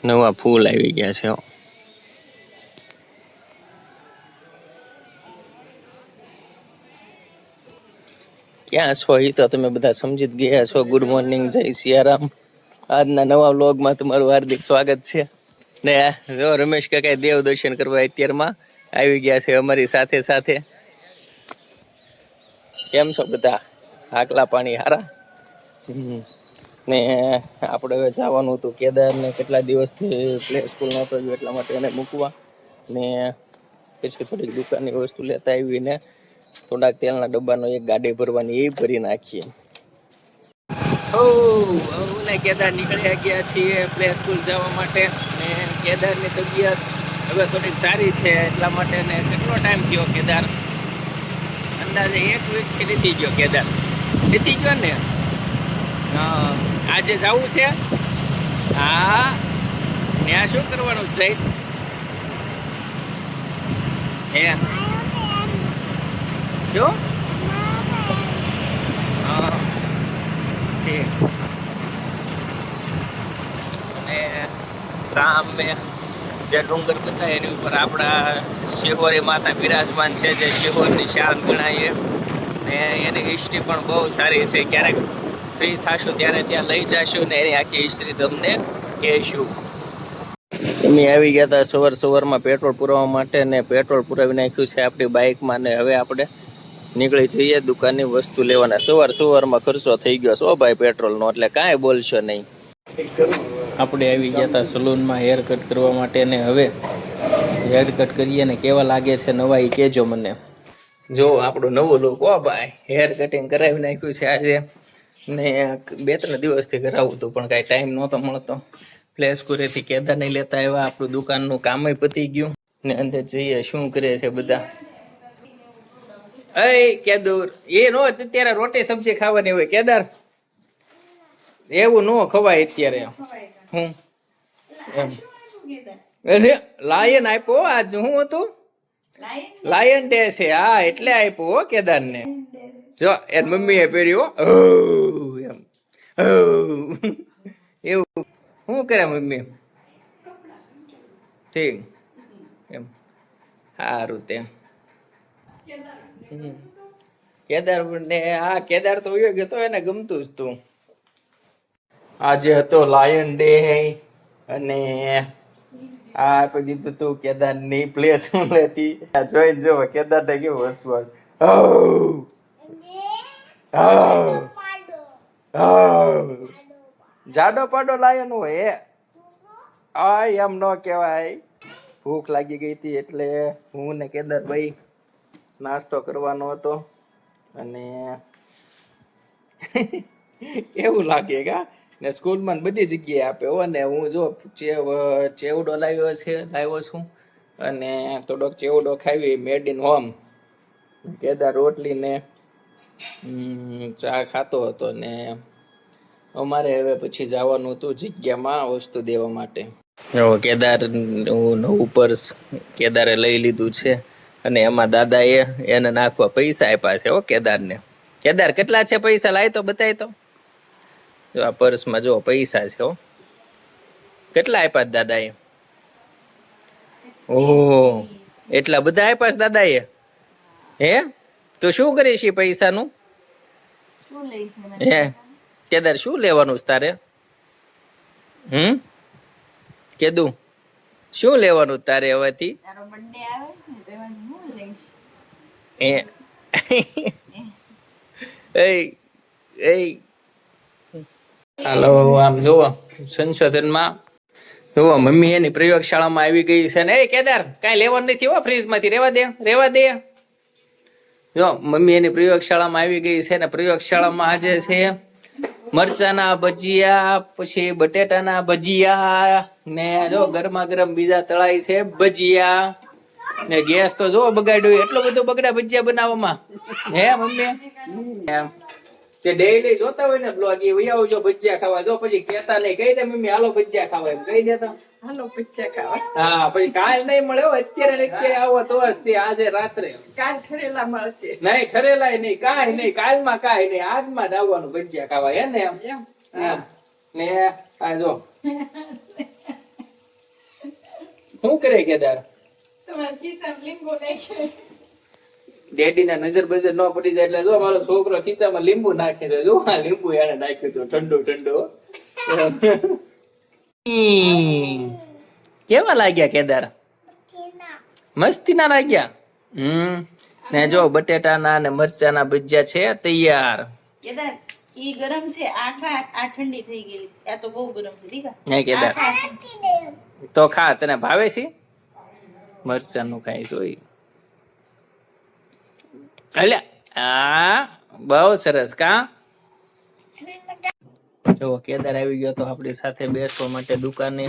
નવા ફૂલ આવી ગયા છે. ક્યાં છો એ તો તમે બધા સમજી જ ગયા છો. ગુડ મોર્નિંગ, જય સિયારામ. આજના નવા વ્લોગમાં તમારું હાર્દિક સ્વાગત છે. ને જો રમેશ કાકા દેવ દર્શન કરવા અત્યારમાં આવી ગયા છે અમારી સાથે સાથે. કેમ છો બધા? આકલા પાણી હારા? ને આપણે હવે જવાનું હતું કેદાર ને કેટલા દિવસથી પ્લે સ્કૂલ નહોતો ગયો એટલા માટે એને મૂકવા ને પછી થોડીક દુકાનની વસ્તુ લેતા આવીને થોડાક તેલના ડબ્બાનો એક ગાડી ભરવાની એ ભરી નાખીએ. ને કેદાર નીકળ્યા ગયા છીએ પ્લે સ્કૂલ જવા માટે. ને કેદારની તબિયત હવે થોડીક સારી છે એટલા માટે. ને કેટલો ટાઈમ થયો કેદાર? અંદાજે 1 વીકથી લીધી ગયો કેદાર. લીધી ગયો ને? હા, આજે જવું છે. હા, ત્યાં શું કરવાનું છે? હે શું? હા ઠીક. અને સામે જે ડુંગર બતાવે એની ઉપર આપણા શિહોરી માતા બિરાજમાન છે, જે શિહોરની શાન ગણાય. ને એની હિસ્ટ્રી પણ બહુ સારી છે. ક્યારેક ફ્રી થશું ત્યારે ત્યાં લઈ જશું ને એની આખી હિસ્ટ્રી તમને કહેશું. અમે આવી ગયા હતા સવારમાં પેટ્રોલ પુરાવવા માટે ને પેટ્રોલ પુરાવી નાખ્યું છે આપણી બાઇકમાં. ને હવે આપણે નીકળી જઈએ દુકાનની વસ્તુ લેવાના. સવારમાં ખર્ચો થઈ ગયો છો ભાઈ પેટ્રોલનો, એટલે કાંઈ બોલશો નહીં. આપણે આવી ગયા હતા સલૂનમાં હેર કટ કરવા માટે ને હવે હેર કટ કરીએ ને કેવા લાગે છે નવા એ કહેજો મને. જો આપણું નવું લુક હો ભાઈ. હેર કટિંગ કરાવી નાખ્યું છે આજે ને 2-3 દિવસથી કરાવું હતું પણ કાંઈ ટાઈમ નહોતો મળતો. પ્લે સ્કૂલેથી કેદાર નહીં લેતા આવ્યા. આપણું દુકાનનું કામ પતી ગયું ને અંદર જઈએ શું કરે છે બધા. એ કેદુર એ નો અત્યારે રોટી સબ્જી ખાવાની હોય કેદાર, એવું નો ખવાય અત્યારે. હું એમ લાયન આપ્યો આજ. હું હતું લાયન ડે છે. હા એટલે આપ્યો હો કેદાર ને. જો એ મમ્મી એ પહેર્યું એમ. એવું શું કરે મમ્મી? ઠીક એમ. સારું તે કેદાર ને હા કેદાર તો ઉયો ગયો તો એને ગમતું જ તું. આજે હતો લાયન ડે અને આ આપી દીધું તું કેદાર ની પ્લેસ લેતી. જોઈને જો કેદાર ને કેવું હસવાનું. જાડો પાડો લાયન હોય આ એમ ન કહેવાય. ભૂખ લાગી ગઈ હતી એટલે હું ને કેદાર ભાઈ નાસ્તો કરવાનો હતો. અને કેવું લાગે કા ને સ્કૂલમાં બધી જગ્યાએ આપે હો. ને હું જો ચેવડો લાવ્યો છું અને થોડોક ચેવડો ખાવી મેડ ઇન હોમ. કેદાર રોટલી ને ચા ખાતો હતો. ને અમારે હવે પછી જવાનું હતું જગ્યામાં વસ્તુ દેવા માટે. કેદાર નવું પર્સ કેદારે લઈ લીધું છે અને એમાં દાદાએ એને નાખવા પૈસા આપ્યા છે. હો કેદારને. કેદાર કેટલા છે પૈસા? લાય તો બતાય તો. જો આ પર્સમાં જો પૈસા છે. હો કેટલા આપ્યા દાદાએ? ઓહ એટલા બધા આપ્યા છે દાદાએ. હે તો શું કરીશ એ પૈસાનું? હે કેદાર શું લેવાનું છે તારે? કેદું શું લેવાનું તારે હવેથી? હાલો આમ જુઓ સંશોધનમાં જુઓ મમ્મી એની પ્રયોગશાળામાં આવી ગઈ છે ને. એ કેદાર કાંઈ લેવાનું નથી હો ફ્રીજમાંથી. રેવા દે. જો મમ્મી એની પ્રયોગશાળામાં આવી ગઈ છે ને પ્રયોગશાળામાં આજે છે મરચાના ભજીયા, પછી બટેટાના ભજીયા ને જો ગરમા ગરમ બીજા તળાઈ છે ભજીયા. ને ગેસ તો જો બગાડ્યું. એટલું બધું બગડ્યા ભજીયા બનાવવામાં. હે મમ્મી તે ડેઈલી જોતા હોય ને બ્લોગ એ વઈ આવજો ભજીયા ખાવા. જો પછી કેતા નહીં. કહી દે મમ્મી હાલો ભજીયા ખાવા એમ કહી દેતા. હાલો ભજીયા ખાવા. હા પછી કાલ નહીં મળે હો. અત્યારે આવો તો જ આજે રાત્રે. કાલ ઠરેલા મળશે. નહીં ઠરેલા નહીં કાંઈ નહીં. કાલમાં કાંઈ નહીં. આજમાં જ આવવાનું ભજીયા ખાવા. હે ને એમ ને આ જો શું કરે કેદાર? તમારા ખિસ્સામાં લીંબુ નાખ્યું. ડેડી ના નજર બજર ન પડી જાય એટલે જો મારો છોકરો ખીચામાં લીંબુ નાખે છે. જો આ લીંબુ એને નાખ્યું હતું ઠંડુ ઠંડુ. કેવા લાગ્યા કેદાર? મસ્તી ના લાગ્યા. ને જો બટેટાના ને મરચાના ભજીયા છે તૈયાર. કેદાર ઈ ગરમ છે, આ ખા, આ ઠંડી થઈ ગયેલી છે. આ તો બહુ ગરમ છે દીકા. હે કેદાર તો ખા, તને ભાવે છે? મરચાનું ખાઈ જોઈ. અલ્યા બહુ સરસ કા. જો કેદાર આવી ગયો તો આપણી સાથે બેસવા માટે દુકાને,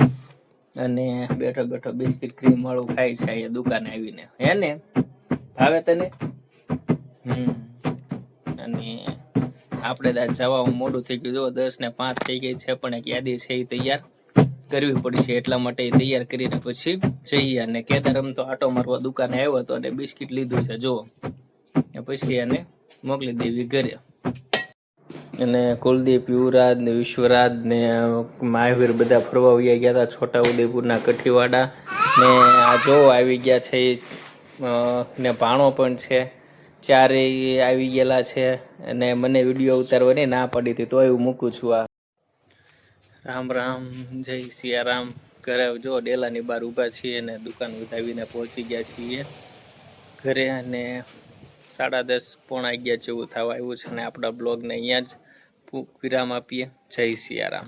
અને બેઠો બેઠો બિસ્કિટ ક્રીમ વાળું ખાય છે એ દુકાને આવીને. હે ને ભાવે તને? અને આપણે ત્યાં જવા મોડું થઈ ગયું. જો 10:05 થઈ ગઈ છે, પણ એક યાદી છે એ તૈયાર કરવી પડશે, એટલા માટે તૈયાર કરીને પછી જઈએ. અને કેદાર તો આટો મારવા દુકાને આવ્યો હતો અને બિસ્કિટ લીધું છે જો, પછી એને મોકલી દેવી ઘરે. અને કુલદીપ, યુવરાજ ને વિશ્વરાજ ને મહાવીર બધા ફરવા ગયા હતા છોટા ઉદેપુરના કઠીવાડા. ને આ જો આવી ગયા છે ને ભાણો પણ છે, ચારેય આવી ગયેલા છે. અને મને વિડીયો ઉતારવાની ના પડી હતી તો એવું મૂકું છું. આ રામ રામ, જય સિયારામ. ઘરે જો ડેલાની બહાર ઊભા છીએ અને દુકાન વધાવીને પહોંચી ગયા છીએ ઘરે. અને 10:30 પોણા 11 જેવું થવા આવ્યું છે. અને આપણા બ્લોગને અહીંયા જ વિરામ આપીએ. જય સિયારામ.